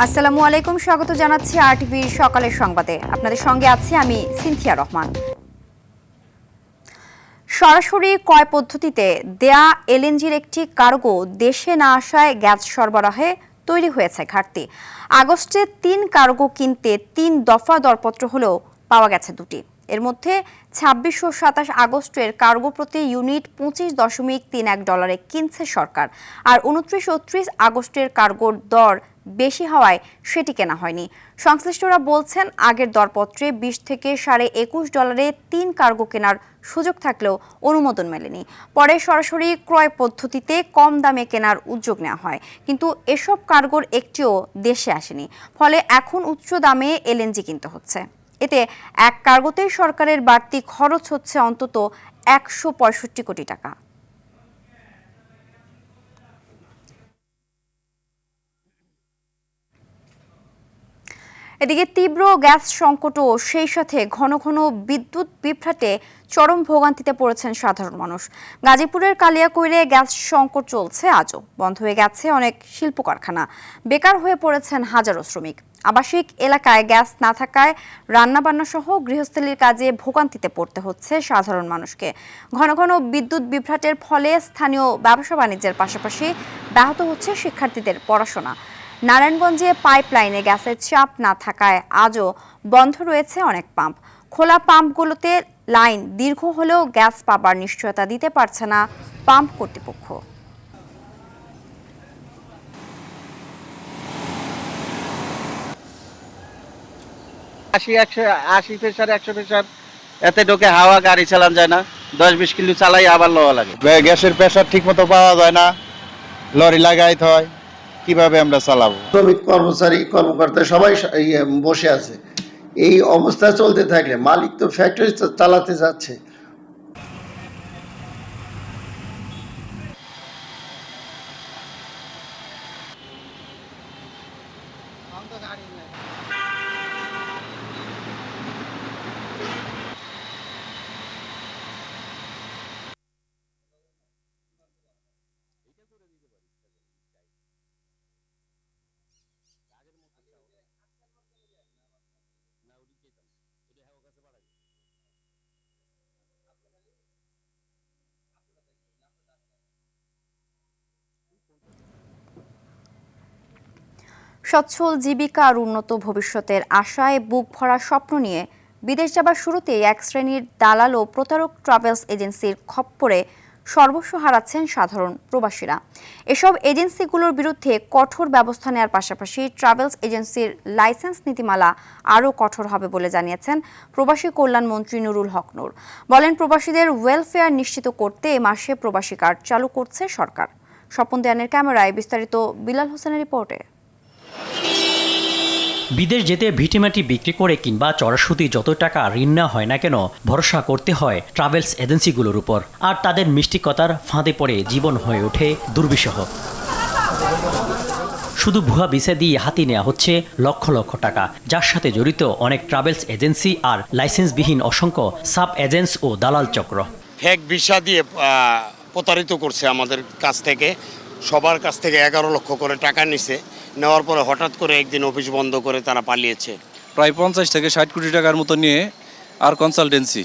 আসসালামু আলাইকুম, স্বাগত জানাচ্ছি আরটিভির সকালের সংবাদে। আপনাদের সঙ্গে আছি আমি সিনথিয়া রহমান। সরাসরি ক্রয় পদ্ধতিতে দেয়া এলএনজির একটি কার্গো দেশে না আসায় গ্যাস সরবরাহে তৈরি হয়েছে ঘাটতি। আগস্টে ৩ কার্গো কিনতে ৩ দফা দরপত্র হলেও পাওয়া গেছে দুটি। এর মধ্যে ২৬ ও ২৭ আগস্টের কার্গো প্রতি ইউনিট $25.31 কিনছে সরকার, আর ২৯ ও ৩০ আগস্টের কার্গোর দর বেশি হওয়ায় সেটি কেনা হয়নি। সংশ্লিষ্টরা বলছেন, আগের দরপত্রে $20 থেকে $21 3 কার্গো কেনার সুযোগ থাকলেও অনুমোদন মেলেনি। পরে সরাসরি ক্রয় পদ্ধতিতে কম দামে কেনার উদ্যোগ নেওয়া হয়, কিন্তু এসব কার্গোর একটিও দেশে আসেনি। ফলে এখন উচ্চ দামে এলএনজি কিনতে হচ্ছে। এতে এক কার্গোতেই সরকারের বাড়তি খরচ হচ্ছে অন্তত ১৬৫ কোটি টাকা। এদিকে তীব্র গ্যাস সংকটও সেই সাথে ঘন ঘন বিদ্যুৎ বিভ্রাটে চরম ভোগান্তিতে পড়েছেন সাধারণ মানুষ। গাজীপুরের কালিয়াকৈরে গ্যাস সংকট চলছে আজও। বন্ধ হয়ে গেছে অনেক শিল্প কারখানা, বেকার হয়ে পড়েছেন হাজারো শ্রমিক। আবাসিক এলাকায় গ্যাস না থাকায় রান্নাবান্না সহ গৃহস্থলীর কাজে ভোগান্তিতে পড়তে হচ্ছে সাধারণ মানুষকে। ঘন ঘন বিদ্যুৎ বিভ্রাটের ফলে স্থানীয় ব্যবসা বাণিজ্যের পাশাপাশি ব্যাহত হচ্ছে শিক্ষার্থীদের পড়াশোনা। নারায়ণগঞ্জে পাইপলাইনে গ্যাসের চাপ না থাকায় আজও বন্ধ রয়েছে অনেক পাম্প। খোলা পাম্পগুলোতে লাইন দীর্ঘ হলেও গ্যাস পাবার নিশ্চয়তা দিতে পারছে না পাম্প কর্তৃপক্ষ। আশি প্রেসার 100 প্রেসার এতে ঢোকে হাওয়া, গাড়ি চালানো যায় না। 10-20 কিলো চালাই আবার লওয়া লাগে। গ্যাসের প্রেসার ঠিক মতো পাওয়া যায় না, লরি লাগাইতে হয়, কিভাবে আমরা চালাবো? শ্রমিক, কর্মচারী, কর্মকর্তা সবাই বসে আছে। এই অবস্থা চলতে থাকলে মালিক তো ফ্যাক্টরি চালাতে যাচ্ছে। সচ্ছল জীবিকা আর উন্নত ভবিষ্যতের আশায় বুক ভরা স্বপ্ন নিয়ে বিদেশ যাবার শুরুতেই এক শ্রেণীর দালাল ও প্রতারক ট্রাভেলস এজেন্সির খপ্পরে সর্বস্ব হারাচ্ছেন সাধারণ প্রবাসীরা। এসব এজেন্সিগুলোর বিরুদ্ধে কঠোর ব্যবস্থা নেওয়ার পাশাপাশি ট্রাভেলস এজেন্সির লাইসেন্স নীতিমালা আরও কঠোর হবে বলে জানিয়েছেন প্রবাসী কল্যাণ মন্ত্রী নুরুল হক নূর। বলেন, প্রবাসীদের ওয়েলফেয়ার নিশ্চিত করতে এ মাসে প্রবাসী কার্ড চালু করছে সরকার। স্বপন দেয়ানের ক্যামেরায় বিস্তারিত বিলাল হোসেনের রিপোর্টে। বিদেশ যেতে ভিটেমাটি বিক্রি করে কিংবা চড়াসুতি যত টাকা ঋণ নেওয়া হয় না কেন, ভরসা করতে হয় ট্রাভেলস এজেন্সিগুলোর উপর। আর তাদের মিষ্টিকতার ফাঁদে পড়ে জীবন হয়ে ওঠে দুর্বিষহ। শুধু ভুয়া ভিসা দিয়ে হাতি নেওয়া হচ্ছে লক্ষ লক্ষ টাকা, যার সাথে জড়িত অনেক ট্রাভেলস এজেন্সি আর লাইসেন্সবিহীন অসংখ্য সাব এজেন্টস ও দালাল চক্র। ফেক ভিসা দিয়ে প্রতারিত করছে আমাদের কাছ থেকে। সবার কাছ থেকে 11 লক্ষ করে টাকা নিছে। নেওয়ার পরে হঠাৎ করে একদিন অফিস বন্ধ করে তারা পালিয়েছে। প্রায় 50 থেকে 60 কোটি টাকার মতো নিয়ে আর কনসালটেন্সি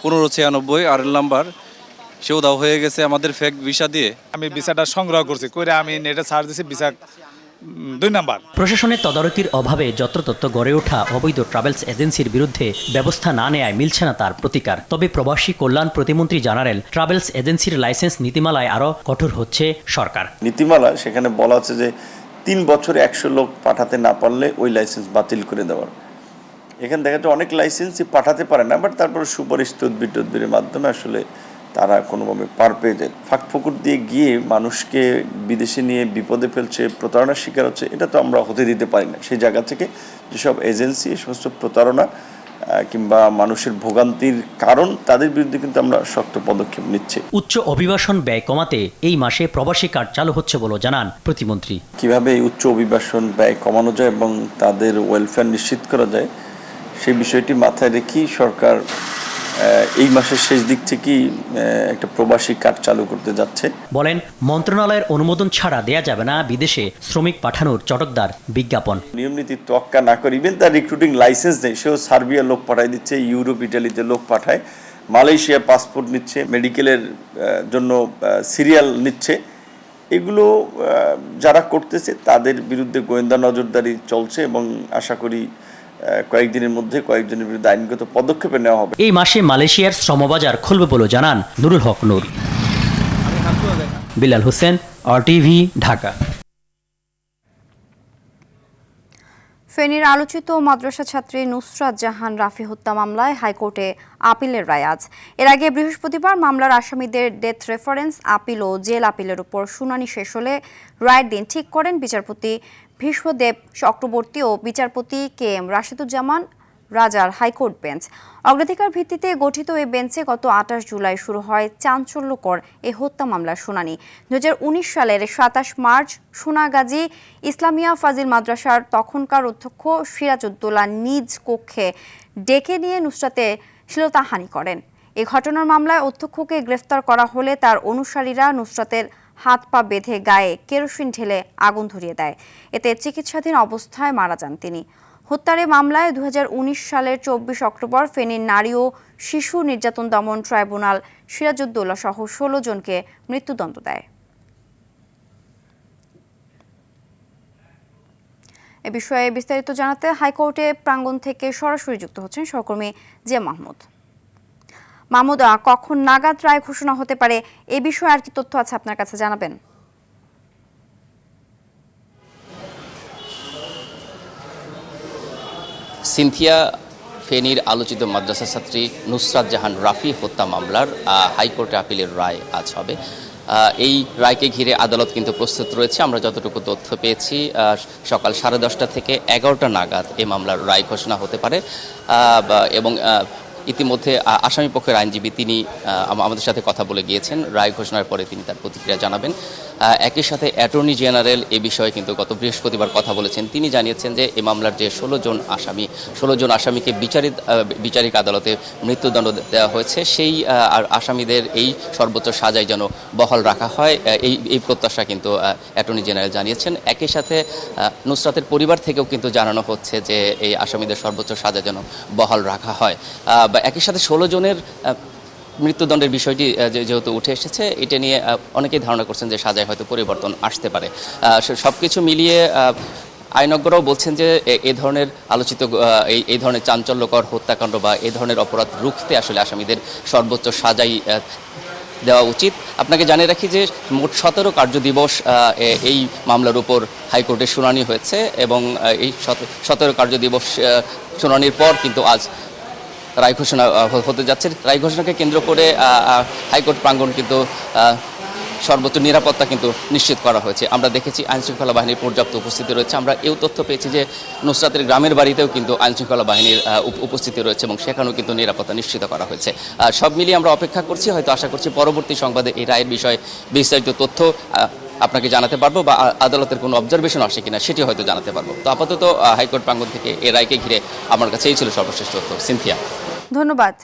1596 আর নাম্বার সেও দাও হয়ে গেছে আমাদের ফেক ভিসা দিয়ে। আমি ভিসাটা সংগ্রহ করছি করে আমি নেটে সার্চ দিয়েছি, ভিসা 2 নাম্বার। প্রশাসনের তদারকির অভাবে যত্রতত্র গড়ে ওঠা অবৈধ ট্রাভেলস এজেন্সির বিরুদ্ধে ব্যবস্থা না নেয়ায় মিলছে না তার প্রতিকার। তবে প্রবাসী কল্যাণ প্রতিমন্ত্রী জানালেন, ট্রাভেলস এজেন্সির লাইসেন্স নীতিমালায় আরও কঠোর হচ্ছে সরকার। নীতিমালা সেখানে বলা আছে যে 3 বছরে 100 লোক পাঠাতে না পারলে ওই লাইসেন্স বাতিল করে দেওয়ার। এখানে দেখা যাচ্ছে অনেক লাইসেন্সই পাঠাতে পারে না, বাট তারপরে সুপারিশ তদবিরের মাধ্যমে আসলে তারা কোনোভাবে পার পেয়ে যায়। ফাঁকফোকর দিয়ে গিয়ে মানুষকে বিদেশে নিয়ে বিপদে ফেলছে, প্রতারণার শিকার হচ্ছে, এটা তো আমরা হতে দিতে পারি না। সেই জায়গা থেকে যেসব এজেন্সি সমস্ত প্রতারণা কিংবা মানুষের ভোগান্তির কারণ, তাদের বিরুদ্ধে কিন্তু আমরা শক্ত পদক্ষেপ নিচ্ছি। উচ্চ অভিবাসন ব্যয় কমাতে এই মাসে প্রবাসী কার্ড চালু হচ্ছে বলে জানান প্রতিমন্ত্রী। কিভাবে এই উচ্চ অভিবাসন ব্যয় কমানো যায় এবং তাদের ওয়েলফেয়ার নিশ্চিত করা যায়, সেই বিষয়টি মাথায় রেখেই সরকার এই মাসের শেষ দিক থেকেই একটা প্রবাসী কার্ড চালু করতে যাচ্ছে। বলেন, মন্ত্রণালয়ের অনুমোদন ছাড়া দেয়া যাবে না বিদেশে শ্রমিক পাঠানোর চটকদার বিজ্ঞাপন। নিয়ম নীতি তোয়াক্কা না করে, ইভেন তার রিক্রুটিং লাইসেন্স নেই, সেও সার্বিয়া লোক পাঠায় দিচ্ছে, ইউরোপ ইটালিতে লোক পাঠায়, মালয়েশিয়া পাসপোর্ট নিচ্ছে, মেডিকেলের জন্য সিরিয়াল নিচ্ছে। এগুলো যারা করতেছে তাদের বিরুদ্ধে গোয়েন্দা নজরদারি চলছে এবং আশা করি কয়েকদিনের মধ্যে কয়েকজনের বিরুদ্ধে আইনগত পদক্ষেপ নেওয়া হবে। এই মাসে মালয়েশিয়ার শ্রমবাজার খুলবে বলে জানান নুরুল হক নূর। বিলাল হোসেন, RTV, ঢাকা। ফেনীর আলোচিত মাদ্রাসা ছাত্রী নুসরাত জাহান রাফি হত্যা মামলায় হাইকোর্টে আপিলের রায় আজ। এর আগে বৃহস্পতিবার মামলার আসামিদের ডেথ রেফারেন্স আপিল ও জেল আপিলের উপর শুনানি শেষ হলে রায়ের দিন ঠিক করেন বিচারপতি ভীষ্মদেব চক্রবর্তী ও বিচারপতি KM রাশিদুজ্জামান রাজার হাইকোর্ট বেঞ্চ। অগ্রাধিকার ভিত্তিতে গঠিত এই বেঞ্চে গত 28 জুলাই শুরু হয় চাঞ্চল্যকর এই হত্যা মামলার শুনানি। 2019 সালের 27 মার্চ সোনাগাজী ইসলামিয়া ফাজিল মাদ্রাসার তখনকার অধ্যক্ষ সিরাজউদ্দৌলা নিজ কক্ষে ডেকে নিয়ে নুসরাতে শ্লীলতাহানি করেন। এই ঘটনার মামলায় অধ্যক্ষকে গ্রেফতার করা হলে তার অনুসারীরা নুসরাতের হাত পা বেঁধে গায়ে কেরোসিন ঢেলে আগুন ধরিয়ে দেয়। এতে চিকিৎসাধীন অবস্থায় মারা যান তিনি। হত্যার মামলায় 2019 সালের 24 অক্টোবর ফেনীর নারী ও শিশু নির্যাতন দমন ট্রাইব্যুনাল সিরাজউদ্দৌলা সহ 16 জনকে মৃত্যুদণ্ড দেয়। এ বিষয়ে বিস্তারিত জানাতে হাইকোর্টে প্রাঙ্গণ থেকে সরাসরি যুক্ত হচ্ছেন সহকর্মী জিয়া মাহমুদ। মাহমুদ, কখন নাগাদ রায় ঘোষণা হতে পারে এ বিষয়ে আর কি তথ্য আছে আপনার কাছে জানাবেন? সিনথিয়া ফেনীর আলোচিত মাদ্রাসা ছাত্রী নুসরাত জাহান রাফি হত্যা মামলার হাইকোর্টে আপিলের রায় আজ হবে। এই রায়কে ঘিরে আদালত কিন্তু প্রস্তুত রয়েছে। আমরা যতটুকু তথ্য পেয়েছি সকাল 10:30 থেকে 11টা নাগাদ এই মামলার রায় ঘোষণা হতে পারে এবং ইতিমধ্যে আসামি পক্ষের আইনজীবী তিনি আমাদের সাথে কথা বলে গিয়েছেন। রায় ঘোষণার পরে তিনি তার প্রতিক্রিয়া জানাবেন। একই সাথে অ্যাটর্নি জেনারেল এ বিষয়ে কিন্তু গত বৃহস্পতিবার কথা বলেছেন। তিনি জানিয়েছেন যে এই মামলার যে 16 জন আসামিকে বিচারিক আদালতে মৃত্যুদণ্ড দেওয়া হয়েছে, সেই আসামিদের এই সর্বোচ্চ সাজাই যেন বহাল রাখা হয়, এই প্রত্যাশা কিন্তু অ্যাটর্নি জেনারেল জানিয়েছেন। একই সাথে নুসরাতের পরিবার থেকেও কিন্তু জানানো হচ্ছে যে এই আসামিদের সর্বোচ্চ সাজা যেন বহাল রাখা হয়। একই সাথে 16 জনের মৃত্যুদণ্ডের বিষয়টি যেহেতু উঠে এসেছে, এটা নিয়ে অনেকেই ধারণা করছেন যে সাজায় হয়তো পরিবর্তন আসতে পারে। সব কিছু মিলিয়ে আইনজ্ঞরাও বলছেন যে এই ধরনের আলোচিত এই ধরনের চাঞ্চল্যকর হত্যাকাণ্ড বা এই ধরনের অপরাধ রুখতে আসলে আসামিদের সর্বোচ্চ সাজাই দেওয়া উচিত। আপনাকে জানিয়ে রাখি যে মোট 17 কার্যদিবস এই মামলার উপর হাইকোর্টে শুনানি হয়েছে এবং এই 17 কার্যদিবস শুনানির পর কিন্তু আজ রায় ঘোষণা হতে যাচ্ছে। রায় ঘোষণাকে কেন্দ্র করে হাইকোর্ট প্রাঙ্গণ কিন্তু সর্বোচ্চ নিরাপত্তা কিন্তু নিশ্চিত করা হয়েছে। আমরা দেখেছি আইনশৃঙ্খলা বাহিনীর পর্যাপ্ত উপস্থিতি রয়েছে। আমরা এও তথ্য পেয়েছি যে নুসরাতের গ্রামের বাড়িতেও কিন্তু আইনশৃঙ্খলা বাহিনীর উপস্থিতি রয়েছে এবং সেখানেও কিন্তু নিরাপত্তা নিশ্চিত করা হয়েছে। সব মিলিয়ে আমরা অপেক্ষা করছি, হয়তো আশা করছি পরবর্তী সংবাদে এই রায়ের বিষয়ে বিস্তারিত তথ্য আপনাকে জানাতে পারবো বা আদালতের কোনো অবজারভেশন আসে কিনা সেটি হয়তো জানাতে পারবো। তো আপাতত হাইকোর্ট প্রাঙ্গণ থেকে এই রায়কে ঘিরে আমার কাছে এই ছিল সর্বশ্রেষ্ঠ তথ্য। সিনথিয়া, ধন্যবাদ।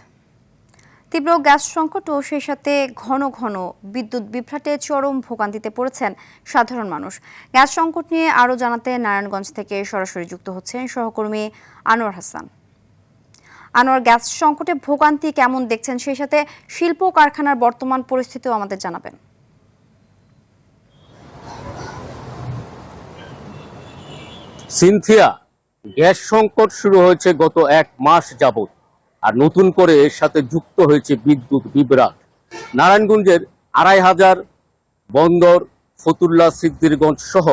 তীব্র গ্যাস সংকট ও সেই সাথে ঘন ঘন বিদ্যুৎ বিভ্রাটে চরম ভোগান্তিতে পড়েছেন সাধারণ মানুষ। গ্যাস সংকট নিয়ে আরও জানাতে নারায়ণগঞ্জ থেকে সরাসরি যুক্ত হচ্ছেন সহকর্মী আনোয়ার হাসান। আনোয়ার, গ্যাস সংকটে ভোগান্তি কেমন দেখছেন, সেই সাথে শিল্প কারখানার বর্তমান পরিস্থিতিও আমাদের জানাবেন। সিনথিয়া, গ্যাস সংকট শুরু হয়েছে গত 1 মাস যাবত, আর নতুন করে এর সাথে যুক্ত হয়েছে বিদ্যুৎ বিভ্রাট। নারায়ণগঞ্জের 2500 বন্দর, ফতুল্লা, সিদ্ধিরগঞ্জ সহ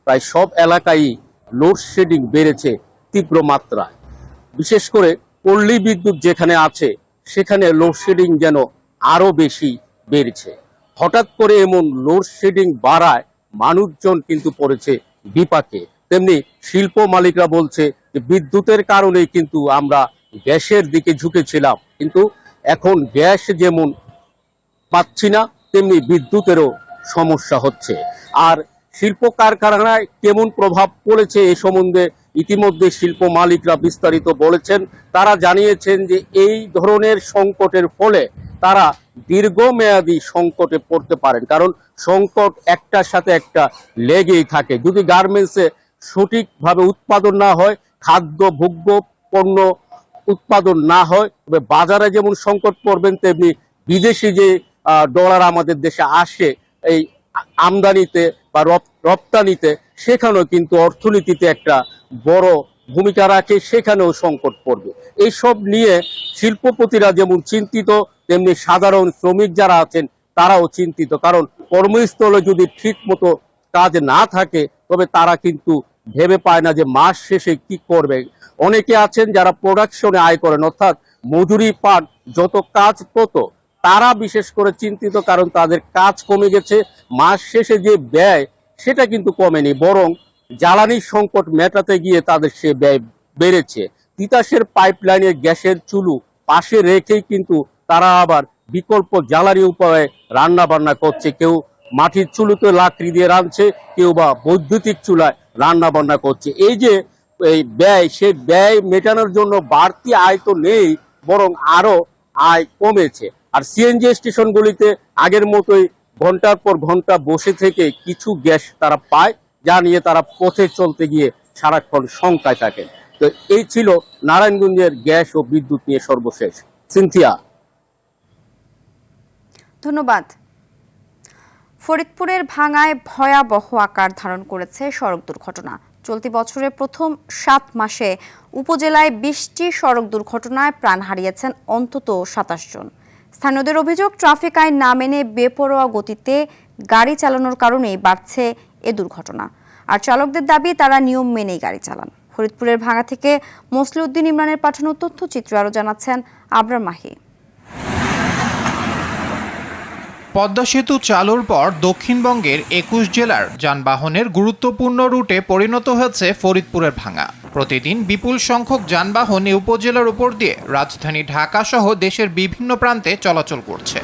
প্রায় সব এলাকায় লোডশেডিং বেড়েছে তীব্র মাত্রায়। বিশেষ করে পল্লী বিদ্যুৎ যেখানে আছে সেখানে লোডশেডিং যেন আরো বেশি বেড়েছে। হঠাৎ করে এমন লোডশেডিং বাড়ায় মানুষজন কিন্তু পড়েছে বিপাকে। তেমনি শিল্প মালিকরা বলছে যে বিদ্যুতের কারণেই কিন্তু আমরা গ্যাসের দিকে ঝুঁকেছিলাম, কিন্তু এখন গ্যাস যেমন পাচ্ছি না তেমনি বিদ্যুতেরও সমস্যা হচ্ছে। আর শিল্প কারখানায় কেমন প্রভাব পড়েছে এ সম্বন্ধে ইতিমধ্যে শিল্প মালিকরা বিস্তারিত বলেছেন। তারা জানিয়েছেন যে এই ধরনের সংকটের ফলে তারা দীর্ঘমেয়াদী সংকটে পড়তে পারেন, কারণ সংকট একটার সাথে একটা লেগেই থাকে। যদি গার্মেন্টসে সঠিকভাবে উৎপাদন না হয়, খাদ্য ভোগ্য পণ্য উৎপাদন না হয়, তবে বাজারে যেমন সংকট পড়বেন, তেমনি বিদেশি যে ডলার আমাদের দেশে আসে এই আমদানিতে বা রপ্তানিতে, সেখানেও কিন্তু অর্থনীতিতে একটা বড় ভূমিকা রাখে, সেখানেও সংকট পড়বে। এইসব নিয়ে শিল্পপতিরা যেমন চিন্তিত, তেমনি সাধারণ শ্রমিক যারা আছেন তারাও চিন্তিত, কারণ কর্মস্থলে যদি ঠিক মতো কাজ না থাকে তবে তারা কিন্তু ভেবে পায় না যে মাস শেষে কি করবে। অনেকে আছেন যারা প্রোডাকশনে আয় করেন, অর্থাৎ মজুরি পান, যত কাজ তত, তারা বিশেষ করে চিন্তিত, কারণ তাদের কাজ কমে গেছে। মাস শেষে যে ব্যয় সেটা কিন্তু কমেনি, বরং জ্বালানি সংকট মেটাতে গিয়ে তাদের সে ব্যয় বেড়েছে। তিতাসের পাইপলাইনের গ্যাসের চুলু পাশে রেখেই কিন্তু তারা আবার বিকল্প জ্বালানি উপায়ে রান্না বান্না করছে। কেউ মাটির চুলুতে লাকড়ি দিয়ে রাঁধছে, কেউ বা বৈদ্যুতিক চুলায় রান্না বান্না করছে। এই যে এই ব্যয়, সেই ব্যয় মেটানোর জন্য বাড়তি আয় তো নেই, বরং আরো আয় কমেছে। আর সিএনজি স্টেশনগুলিতে আগের মতোই ঘন্টার পর ঘন্টা বসে থেকে কিছু গ্যাস তারা পায়, যা নিয়ে তারা পথে চলতে গিয়ে সারাক্ষণ শঙ্কায় থাকেন। তো এই ছিল নারায়ণগঞ্জের গ্যাস ও বিদ্যুৎ নিয়ে সর্বশেষ। সিনথিয়া। ধন্যবাদ। ফরিদপুরের ভাঙায় ভয়াবহ আকার ধারণ করেছে সড়ক দুর্ঘটনা। চলতি বছরের প্রথম 7 মাসে উপজেলায় 20টি সড়ক দুর্ঘটনায় প্রাণ হারিয়েছেন অন্তত 27 জন। স্থানীয়দের অভিযোগ, ট্রাফিক আইন না মেনে বেপরোয়া গতিতে গাড়ি চালানোর কারণেই বাড়ছে এ দুর্ঘটনা। আর চালকদের দাবি তারা নিয়ম মেনেই গাড়ি চালান। ফরিদপুরের ভাঙা থেকে মসলিউদ্দিন ইমরানের পাঠানো তথ্যচিত্র আরও জানাচ্ছেন আবরার মাহি। পদ্মা সেতু চালুর পর দক্ষিণবঙ্গের 21 জেলার যানবাহনের গুরুত্বপূর্ণ রুটে পরিণত হয়েছে ফরিদপুরের ভাঙা। প্রতিদিন বিপুল সংখ্যক যানবাহন এই উপজেলার উপর দিয়ে রাজধানী ঢাকা সহ দেশের বিভিন্ন প্রান্তে চলাচল করছে।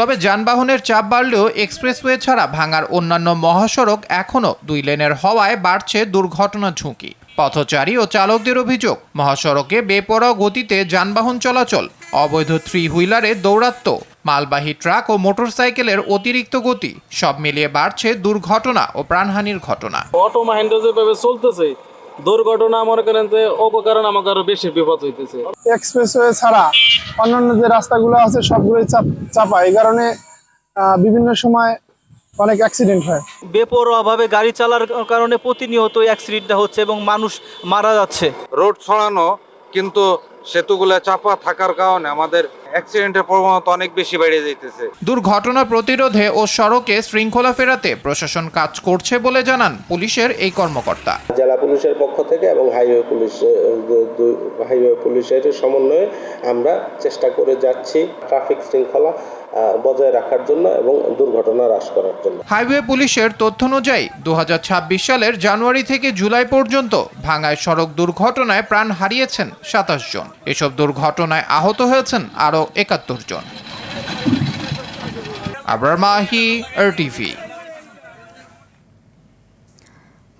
তবে যানবাহনের চাপ বাড়লেও এক্সপ্রেসওয়ে ছাড়া ভাঙার অন্যান্য মহাসড়ক এখনও 2 লেনের হওয়ায় বাড়ছে দুর্ঘটনার ঝুঁকি। পথচারী ও চালকদের অভিযোগ, মহাসড়কে বেপরোয়া গতিতে যানবাহন চলাচল, অবৈধ 3 হুইলারে দৌরাত্ম্য, মালবাহী ট্রাক ও মোটরসাইকেলের অতিরিক্ত গতি, সব মিলিয়ে বাড়ছে দুর্ঘটনা ও প্রাণহানির ঘটনা। অটো মাহিন্দ্রা যেভাবে চলতেছে, দুর্ঘটনা মনে করেন যে অপকারণ আমাকে আরো বেশি বিপদ হইতেছে। এক্সপ্রেসওয়ে ছাড়া অন্যান্য যে রাস্তাগুলো আছে সবগুলোই চাপা, এই কারণে বিভিন্ন সময় অনেক অ্যাক্সিডেন্ট হয়। বেপরোয়া ভাবে গাড়ি চালার কারণে প্রতিনিয়ত অ্যাক্সিডেন্ট হচ্ছে এবং মানুষ মারা যাচ্ছে। রোড ছড়ানো, কিন্তু সেতুগুলো চাপা থাকার কারণে আমাদের অ্যাক্সিডেন্টের প্রবণতা অনেক বেশি বেড়ে যাইতেছে। দুর্ঘটনা প্রতিরোধে ও সড়কে শৃঙ্খলা ফেরাতে প্রশাসন কাজ করছে বলে জানান পুলিশের এই কর্মকর্তা। জেলা পুলিশের পক্ষ থেকে এবং হাইওয়ে পুলিশের সমন্বয়ে আমরা চেষ্টা করে যাচ্ছি ট্রাফিক শৃঙ্খলা বজায় রাখার জন্য এবং দুর্ঘটনা হ্রাস করার জন্য। হাইওয়ে পুলিশের তথ্য অনুযায়ী 2026 সালের জানুয়ারি থেকে জুলাই পর্যন্ত ভাঙায় সড়ক দুর্ঘটনায় প্রাণ হারিয়েছেন 27 জন। এসব দুর্ঘটনায় আহত হয়েছেন আরও 71 জন। আবরার মাহি, RTV।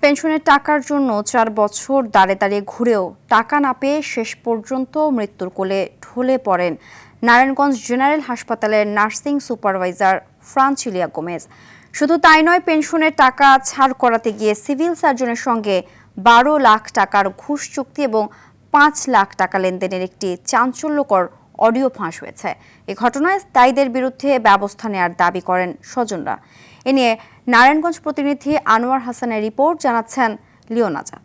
পেনশনের টাকার জন্য 4 বছর দাঁড়ে দাঁড়িয়ে ঘুরেও টাকা না পেয়ে শেষ পর্যন্ত মৃত্যুর কোলে ঢলে পড়েন নারায়ণগঞ্জ জেনারেল হাসপাতালের নার্সিং সুপারভাইজার ফ্রান্সিলিয়া গোমেজ। শুধু তাই নয়, পেনশনের টাকা ছাড় করাতে গিয়ে সিভিল সার্জনের সঙ্গে 12 লাখ টাকার ঘুষ চুক্তি এবং 5 লাখ টাকা লেনদেনের একটি চাঞ্চল্যকর অডিও ফাঁস হয়েছে। এই ঘটনায় দায়ীদের বিরুদ্ধে ব্যবস্থা নেওয়ার দাবি করেন স্বজনরা। এ নিয়ে নারায়ণগঞ্জ প্রতিনিধি আনোয়ার হাসানের রিপোর্ট, জানাচ্ছেন লিওন আজাদ।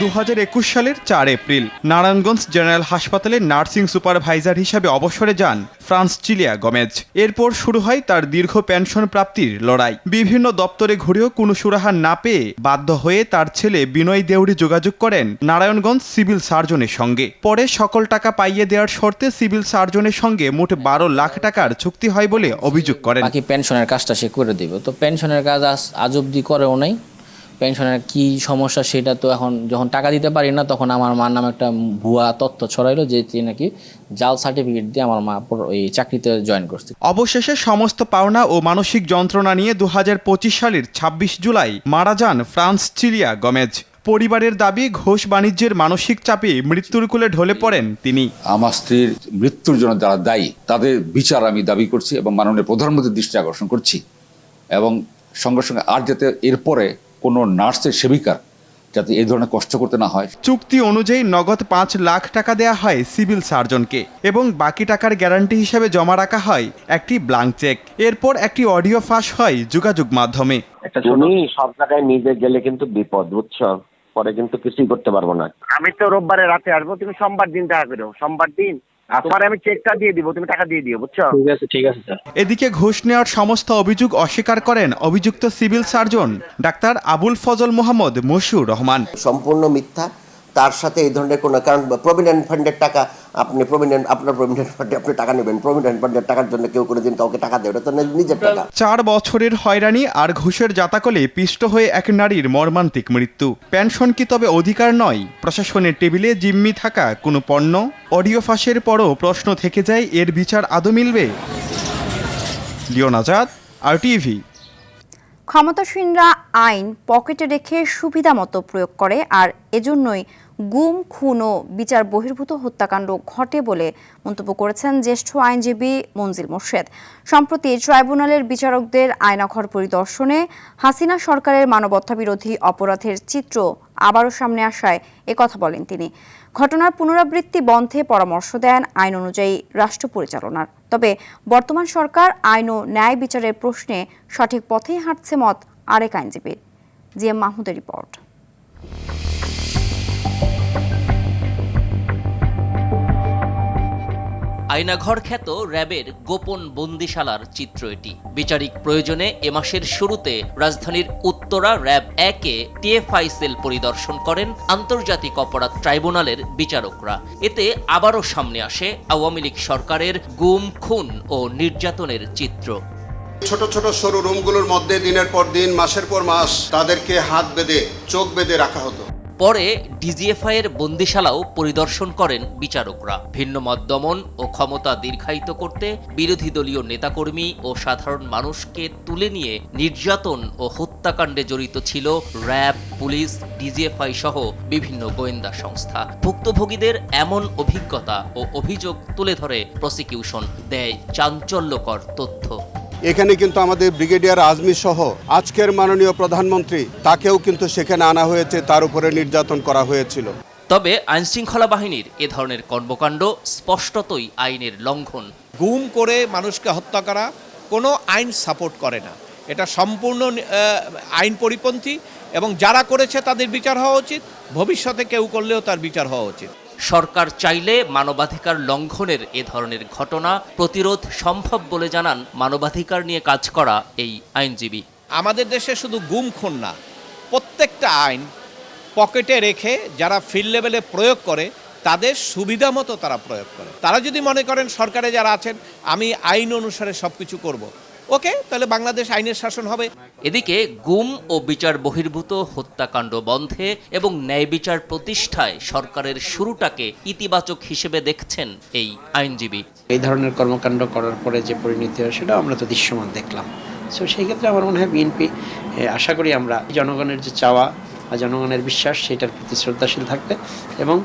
2021 সালের 4 এপ্রিল নারায়ণগঞ্জ জেনারেল হাসপাতালের নার্সিং সুপারভাইজার হিসাবে অবসরে যান ফ্রান্সিলিয়া গোমেজ। এরপর শুরু হয় তার দীর্ঘ পেনশন প্রাপ্তির লড়াই। বিভিন্ন দপ্তরে ঘুরেও কোনো সুরাহা না পেয়ে বাধ্য হয়ে তার ছেলে বিনয় দেউড়ি যোগাযোগ করেন নারায়ণগঞ্জ সিভিল সার্জনের সঙ্গে। পরে সকল টাকা পাইয়ে দেওয়ার শর্তে সিভিল সার্জনের সঙ্গে মোট 12 লাখ টাকার চুক্তি হয় বলে অভিযোগ করেন। বাকি পেনশনের কাজটা সে করে দিবে, তো পেনশনের কাজ আজ অবধি করেও নাই। পেনশনের কি সমস্যা সেটা তো এখন যখন টাকা দিতে পারি না তখন আমার মার নামে একটা ভুয়া তথ্য ছড়াইলো যে নাকি জাল সার্টিফিকেট দিয়ে আমার মা ওই চাকরিতে জয়েন করছে। অবশেষে সমস্ত পাওনা ও মানসিক যন্ত্রণা নিয়ে 2025 সালের 26 জুলাই মারা যান ফ্রান্স চিলিয়া গমেজ। পরিবারের দাবি ঘোষ বাণিজ্যের মানসিক চাপে মৃত্যুর কোলে ঢলে পড়েন তিনি। আমার স্ত্রীর মৃত্যুর জন্য যারা দায়ী তাদের বিচার আমি দাবি করছি এবং মাননীয় প্রধানমন্ত্রীর দৃষ্টি আকর্ষণ করছি, এবং সঙ্গে সঙ্গে আর যাতে এরপরে কোনো নার্সের সেবিকার যাতে এই ধরনের কষ্ট করতে না হয়। চুক্তি অনুযায়ী নগদ 5 লাখ টাকা দেয়া হয় সিভিল সার্জনকে এবং বাকি টাকার গ্যারান্টি হিসেবে জমা রাখা হয় একটি ব্ল্যাঙ্ক চেক। এরপর একটি অডিও ফাঁস হয় যোগাযোগ মাধ্যমে। তুমি সব জায়গায় নিজে গেলে কিন্তু বিপদ, বুঝছো, পরে কিন্তু কিছুই করতে পারবো না। আমি তো রোববারে রাতে আসবো, তুমি সোমবার দিন দেখা করো, সোমবার দিন তোমার আমি চেকটা দিয়ে দিব, তুমি টাকা দিয়ে দিও, বুঝছো? ঠিক আছে স্যার। এদিকে ঘুষ নেওয়ার সমস্ত অভিযোগ অস্বীকার করেন অভিযুক্ত সিভিল সার্জন ডাক্তার আবুল ফজল মোহাম্মদ মশিউর রহমান। সম্পূর্ণ মিথ্যা। তার সাথে এই ধরনের কোনো, কারণ প্রভিডেন্ট ফান্ডের টাকা আপনার প্রভিডেন্ট ফান্ডে আপনি টাকা নেবেন, প্রভিডেন্ট ফান্ডের টাকার জন্য কেউ কোনোদিন কাউকে টাকা দেয়, ওটা তো নিজের টাকা। 4 বছরের হয়রানি আর ঘুষের জাতাকলে পিষ্ট হয়ে এক নারীর মর্মান্তিক মৃত্যু। পেনশন কি তবে অধিকার নয়? প্রশাসনের টেবিলে জিম্মি থাকা কোনো পণ্য? অডিও ফাঁসের পরও প্রশ্ন থেকে যায়, এর বিচার আদৌ মিলবে? Leone Azad, RTV। ক্ষমতাসীনরা আইন পকেটে রেখে সুবিধা মতো প্রয়োগ করে, আর এজন্যই গুম, খুন ও বিচার বহির্ভূত হত্যাকাণ্ড ঘটে বলে মন্তব্য করেছেন জ্যেষ্ঠ আইনজীবী মনজিল মোর্শেদ। সম্প্রতি ট্রাইব্যুনালের বিচারকদের আয়নাঘর পরিদর্শনে হাসিনা সরকারের মানবতা বিরোধী অপরাধের চিত্র আবারও সামনে আসায় একথা বলেন তিনি। ঘটনার পুনরাবৃত্তি বন্ধে পরামর্শ দেন আইন অনুযায়ী রাষ্ট্র পরিচালনার। তবে বর্তমান সরকার আইন ও ন্যায় বিচারের প্রশ্নে সঠিক পথেই হাঁটছে মত আরেক আইনজীবীর। জিএম মাহমুদের রিপোর্ট। আয়নাঘর খ্যাত র্যাবের গোপন বন্দিশালার চিত্র এটি। বিচারিক প্রয়োজনে এ মাসের শুরুতে রাজধানীর উত্তরা র্যাব 1-এ TFI সেল পরিদর্শন করেন আন্তর্জাতিক অপরাধ ট্রাইব্যুনালের বিচারকরা। এতে আবারও সামনে আসে আওয়ামী লীগ সরকারের গুম, খুন ও নির্যাতনের চিত্র। ছোট ছোট সরু রুমগুলোর মধ্যে দিনের পর দিন, মাসের পর মাস তাদেরকে হাত বেঁধে, চোখ বেঁধে রাখা হতো। পরে DGFI এর বন্দিশালাও পরিদর্শন করেন বিচারকরা। ভিন্নমত দমন ও ক্ষমতা দীর্ঘায়িত করতে বিরোধী দলীয় নেতাকর্মী ও সাধারণ মানুষকে তুলে নিয়ে নির্যাতন ও হত্যাকাণ্ডে জড়িত ছিল র্যাব, পুলিশ, DGFI সহ বিভিন্ন গোয়েন্দা সংস্থা। ভুক্তভোগীদের এমন অভিজ্ঞতা ও অভিযোগ তুলে ধরে প্রসিকিউশন, দেয় চাঞ্চল্যকর তথ্য। এখানে কিন্তু আমাদের ব্রিগেডিয়ার আজমি সহ আজকের মাননীয় প্রধানমন্ত্রী, তাকেও কিন্তু সেখানে আনা হয়েছে, তার উপরে নির্যাতন করা হয়েছিল। তবে আইনশৃঙ্খলা বাহিনীর এ ধরনের কর্মকাণ্ড স্পষ্টতই আইনের লঙ্ঘন। গুম করে মানুষকে হত্যা করা কোনো আইন সাপোর্ট করে না, এটা সম্পূর্ণ আইন পরিপন্থী, এবং যারা করেছে তাদের বিচার হওয়া উচিত, ভবিষ্যতে কেউ করলেও তার বিচার হওয়া উচিত। সরকার চাইলে মানবাধিকার লঙ্ঘনের এ ধরনের ঘটনা প্রতিরোধ সম্ভব বলে জানান মানবাধিকার নিয়ে কাজ করা এই আইনজীবী। আমাদের দেশে শুধু গুম, খুন না, প্রত্যেকটা আইন পকেটে রেখে যারা ফিল্ড লেভেলে প্রয়োগ করে তাদের সুবিধা মতো তারা প্রয়োগ করে। তারা যদি মনে করেন সরকারে যারা আছেন আমি আইন অনুসারে সব কিছু করব, ওকে, তাহলে বাংলাদেশ আইনের শাসন হবে। এদিকে গুম ও বিচার বহির্ভূত হত্যাকাণ্ড বন্ধে এবং ন্যায় বিচার প্রতিষ্ঠায় সরকারের শুরুটাকে ইতিবাচক হিসেবে দেখছেন এই আইনজীবী। এই ধরনের কর্মকাণ্ড করার পরে যে পরিণতি হয় সেটা আমরা তো দৃশ্যমান দেখলাম। সো সেই ক্ষেত্রে আমার মনে হয় বিএনপি, আশা করি আমরা জনগণের যে চাওয়া বা জনগণের বিশ্বাস সেটার প্রতি শ্রদ্ধাশীল থাকবে এবং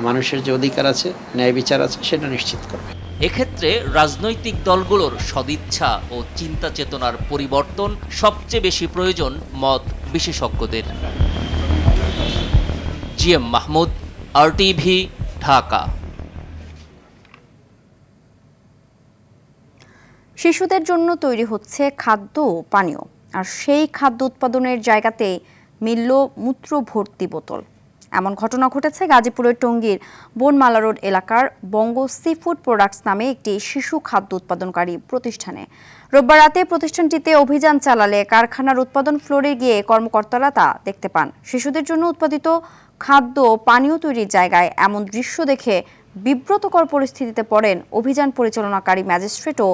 মানুষের যে অধিকার আছে, ন্যায় বিচার আছে, সেটা নিশ্চিত করবে। এক্ষেত্রে রাজনৈতিক দলগুলোর সদিচ্ছা ও চিন্তা চেতনার পরিবর্তন সবচেয়ে বেশি প্রয়োজন মত বিশেষজ্ঞদের। GM Mahmud, RTV, Dhaka. শিশুদের জন্য তৈরি হচ্ছে খাদ্য ও পানীয়, আর সেই খাদ্য উৎপাদনের জায়গাতেই মিলল মূত্র ভর্তি বোতল। এমন ঘটনা ঘটেছে গাজীপুরের টঙ্গীর বনমালা রোড এলাকার বঙ্গ সি ফুড প্রোডাক্টস নামে একটি শিশু খাদ্য উৎপাদনকারী প্রতিষ্ঠানে। রোববার রাতে প্রতিষ্ঠানটিতে অভিযান চালালে কারখানার উৎপাদন ফ্লোরে গিয়ে কর্মকর্তারা তা দেখতে পান। শিশুদের জন্য উৎপাদিত খাদ্য পানীয় তৈরির জায়গায় এমন দৃশ্য দেখে বিব্রতকর পরিস্থিতিতে পড়েন অভিযান পরিচালনাকারী ম্যাজিস্ট্রেট ও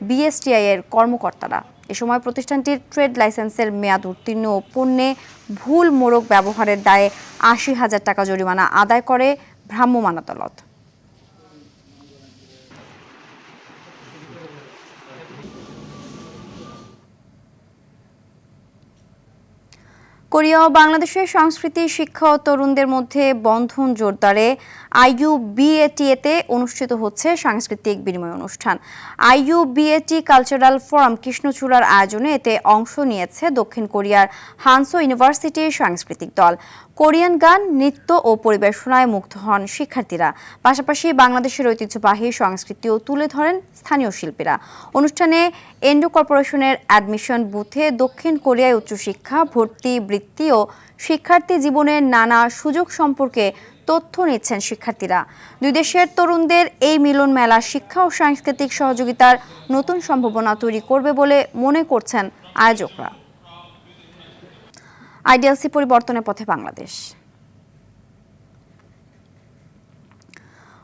বিএসটিআই এর কর্মকর্তারা। এ সময় প্রতিষ্ঠানটির ট্রেড লাইসেন্সের মেয়াদ উত্তীর্ণ ও পণ্যে ভুল মোড়ক ব্যবহারের দায়ে ৮০,০০০ টাকা জরিমানা আদায় করে ভ্রাম্যমাণ আদালত। কোরিয়া ও বাংলাদেশের সংস্কৃতি, শিক্ষা ও তরুণদের মধ্যে বন্ধন জোরদারে IUBATA-তে অনুষ্ঠিত হচ্ছে সাংস্কৃতিক বিনিময় অনুষ্ঠান। IUBAT কালচারাল ফোরাম কৃষ্ণচূড়ার আয়োজনে এতে অংশ নিয়েছে দক্ষিণ কোরিয়ার হানসো ইউনিভার্সিটির সাংস্কৃতিক দল। কোরিয়ান গান, নৃত্য ও পরিবেশনায় মুগ্ধ হন শিক্ষার্থীরা। পাশাপাশি বাংলাদেশের ঐতিহ্যবাহী সংস্কৃতিও তুলে ধরেন স্থানীয় শিল্পীরা। অনুষ্ঠানে এন্ডো কর্পোরেশনের অ্যাডমিশন বুথে দক্ষিণ কোরিয়ায় উচ্চশিক্ষা, ভর্তি, বৃত্তি ও শিক্ষার্থী জীবনের নানা সুযোগ সম্পর্কে তথ্য নিচ্ছেন শিক্ষার্থীরা। দুই দেশের তরুণদের এই মিলন মেলা শিক্ষা ও সাংস্কৃতিক সহযোগিতার নতুন সম্ভাবনা তৈরি করবে বলে মনে করছেন আয়োজকরা। IDLC পরিবর্তনের পথে বাংলাদেশ।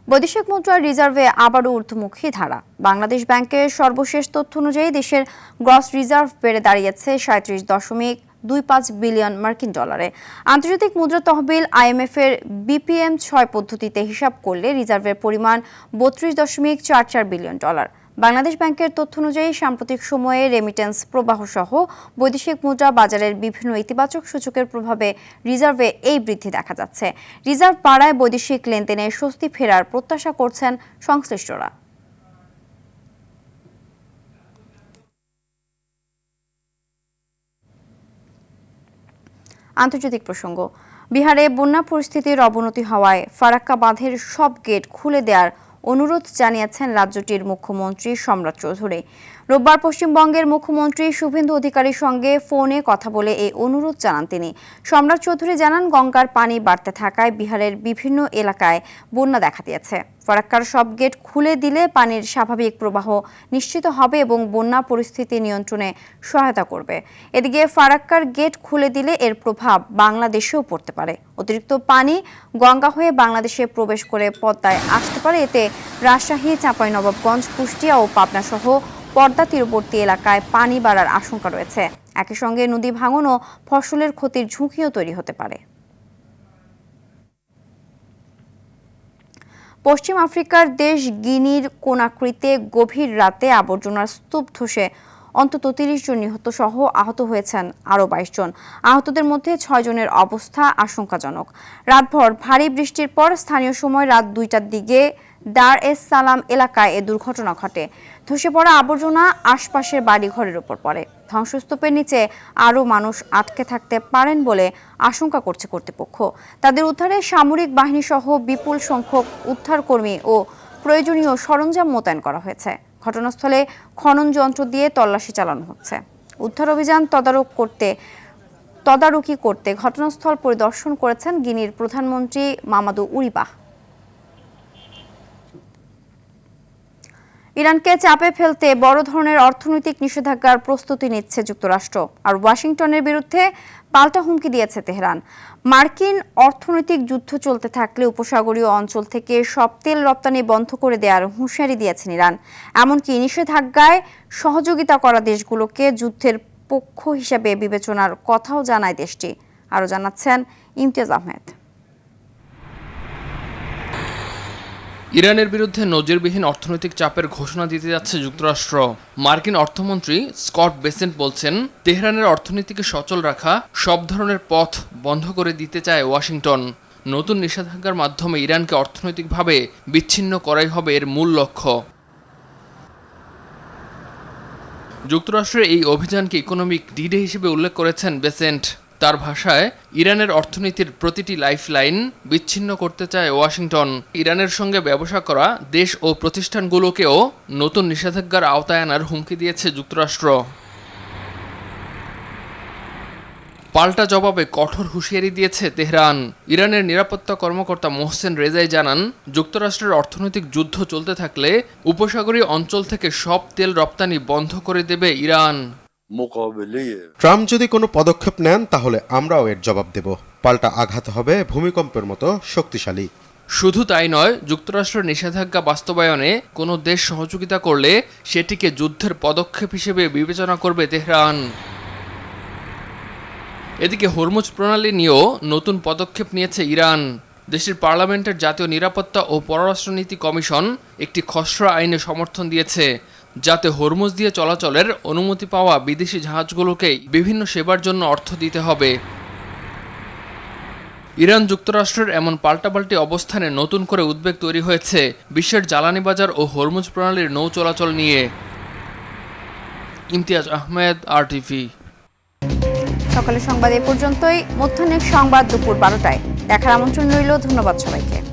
বৈদেশিক মুদ্রার রিজার্ভে আবারও ঊর্ধ্বমুখী ধারা। বাংলাদেশ ব্যাংকের সর্বশেষ তথ্য অনুযায়ী দেশের গ্রস রিজার্ভ বেড়ে দাঁড়িয়েছে 37.25 বিলিয়ন মার্কিন ডলারে। আন্তর্জাতিক মুদ্রা তহবিল IMF এর BPM-6 পদ্ধতিতে হিসাব করলে রিজার্ভের পরিমাণ 32.44 বিলিয়ন ডলার। বাংলাদেশ ব্যাংকের তথ্য অনুযায়ী সাম্প্রতিক সময়ে রেমিটেন্স প্রবাহ সহ বৈদেশিক মুদ্রা বাজারের বিভিন্ন ইতিবাচক সূচকের প্রভাবে রিজার্ভে এই বৃদ্ধি দেখা যাচ্ছে। রিজার্ভ বাড়ায় বৈদেশিক লেনদেনে স্বস্তি ফেরার প্রত্যাশা করছেন সংশ্লিষ্টরা। আন্তর্জাতিক প্রসঙ্গ। বিহারে বন্যা পরিস্থিতির অবনতি হওয়ায় ফারাক্কা বাঁধের সব গেট খুলে দেওয়ার অনুরোধ জানিয়েছেন রাজ্যটির মুখ্যমন্ত্রী সম্রাট চৌধুরী। রোববার পশ্চিমবঙ্গের মুখ্যমন্ত্রী শুভেন্দু অধিকারীর সঙ্গে ফোনে কথা বলে এই অনুরোধ জানান তিনি। সম্রাট চৌধুরী জানান, গঙ্গার পানি বাড়তে থাকায় বিহারের বিভিন্ন এলাকায় বন্যা দেখা দিয়েছে। ফারাক্কার সব গেট খুলে দিলে পানির স্বাভাবিক প্রবাহ নিশ্চিত হবে এবং বন্যা পরিস্থিতি নিয়ন্ত্রণে সহায়তা করবে। এদিকে ফারাক্কার গেট খুলে দিলে এর প্রভাব বাংলাদেশেও পড়তে পারে। অতিরিক্ত পানি গঙ্গা হয়ে বাংলাদেশে প্রবেশ করে পদ্মায় আসতে পারে। এতে রাজশাহী, চাঁপাইনবাবগঞ্জ, কুষ্টিয়া ও পাবনা সহ পদ্মা তীরবর্তী এলাকায় পানি বাড়ার আশঙ্কা রয়েছে। একই সঙ্গে নদী ভাঙন ও ফসলের ক্ষতির ঝুঁকিও তৈরি হতে পারে। পশ্চিম আফ্রিকার দেশ গিনির কোনাক্রিতে গভীর রাতে আবর্জনার স্তূপ ধসে অন্তত 30 জন নিহত সহ আহত হয়েছেন আরও 22 জন। আহতদের মধ্যে 6 জনের অবস্থা আশঙ্কাজনক। রাতভর ভারী বৃষ্টির পর স্থানীয় সময় রাত 2টার দিকে দার এস সালাম এলাকায় এ দুর্ঘটনা ঘটে। ধসে পড়া আবর্জনা আশপাশের বাড়িঘরের উপর পড়ে। ধ্বংসস্তূপের নিচে আরও মানুষ আটকে থাকতে পারেন বলে আশঙ্কা করছে কর্তৃপক্ষ। তাদের উদ্ধারে সামরিক বাহিনী সহ বিপুল সংখ্যক উদ্ধারকর্মী ও প্রয়োজনীয় সরঞ্জাম মোতায়েন করা হয়েছে। ঘটনাস্থলে খনন যন্ত্র দিয়ে তল্লাশি চালানো হচ্ছে। উদ্ধার অভিযান তদারকি করতে ঘটনাস্থল পরিদর্শন করেছেন গিনির প্রধানমন্ত্রী মামাদু উরিবাহ। ইরানকে চাপে ফেলতে বড় ধরনের অর্থনৈতিক নিষেধাজ্ঞার প্রস্তুতি নিচ্ছে যুক্তরাষ্ট্র। আর ওয়াশিংটনের বিরুদ্ধে পাল্টা হুমকি দিয়েছে তেহরান। মার্কিন অর্থনৈতিক যুদ্ধ চলতে থাকলে উপসাগরীয় অঞ্চল থেকে সব তেল রপ্তানি বন্ধ করে দেওয়ার হুঁশিয়ারি দিয়েছেন ইরান। এমনকি নিষেধাজ্ঞায় সহযোগিতা করা দেশগুলোকে যুদ্ধের পক্ষ হিসেবে বিবেচনার কথাও জানায় দেশটি। আরও জানাচ্ছেন ইমতিয়াজ আহমেদ। ইরানের বিরুদ্ধে নজিরবিহীন অর্থনৈতিক চাপের ঘোষণা দিতে যাচ্ছে যুক্তরাষ্ট্র। মার্কিন অর্থমন্ত্রী স্কট বেসেন্ট বলছেন, তেহরানের অর্থনীতিকে সচল রাখা সব ধরনের পথ বন্ধ করে দিতে চায় ওয়াশিংটন। নতুন নিষেধাজ্ঞার মাধ্যমে ইরানকে অর্থনৈতিকভাবে বিচ্ছিন্ন করাই হবে এর মূল লক্ষ্য। যুক্তরাষ্ট্রের এই অভিযানকে ইকোনমিক ডিডে হিসেবে উল্লেখ করেছেন বেসেন্ট। তার ভাষায়, ইরানের অর্থনীতির প্রতিটি লাইফলাইন বিচ্ছিন্ন করতে চায় ওয়াশিংটন। ইরানের সঙ্গে ব্যবসা করা দেশ ও প্রতিষ্ঠানগুলোকেও নতুন নিষেধাজ্ঞার আওতায় আনার হুমকি দিয়েছে যুক্তরাষ্ট্র। পাল্টা জবাবে কঠোর হুঁশিয়ারি দিয়েছে তেহরান। ইরানের নিরাপত্তা কর্মকর্তা মোহসেন রেজাই জানান, যুক্তরাষ্ট্রের অর্থনৈতিক যুদ্ধ চলতে থাকলে উপসাগরীয় অঞ্চল থেকে সব তেল রপ্তানি বন্ধ করে দেবে ইরান। ট্রাম্প যদি কোনো পদক্ষেপ নেন তাহলে আমরাও এর জবাব দেব। পাল্টা আঘাত হবে ভূমিকম্পের মতো শক্তিশালী। শুধু তাই নয়, যুক্তরাষ্ট্রের নিষেধাজ্ঞা বাস্তবায়নে কোনো দেশ সহযোগিতা করলে সেটিকে যুদ্ধের পদক্ষেপ হিসেবে বিবেচনা করবে তেহরান। এদিকে হরমুজ প্রণালী নিয়েও নতুন পদক্ষেপ নিয়েছে ইরান। দেশটির পার্লামেন্টের জাতীয় নিরাপত্তা ও পররাষ্ট্রনীতি কমিশন একটি খসড়া আইনে সমর্থন দিয়েছে, যাতে হরমুজ দিয়ে চলাচলের অনুমতি পাওয়া বিদেশি জাহাজগুলোকেই বিভিন্ন সেবার জন্য অর্থ দিতে হবে। ইরান যুক্তরাষ্ট্রের এমন পাল্টাপাল্টি অবস্থানে নতুন করে উদ্বেগ তৈরি হয়েছে বিশ্বের জ্বালানি বাজার ও হরমুজ প্রণালীর নৌ চলাচল নিয়ে। ইমতিয়াজ আহমেদ, RTV। সকালের সংবাদ এ পর্যন্তই। মধ্যাহ্নের সংবাদ দুপুর 12টায় দেখার আমন্ত্রণ রইল। ধন্যবাদ সবাইকে।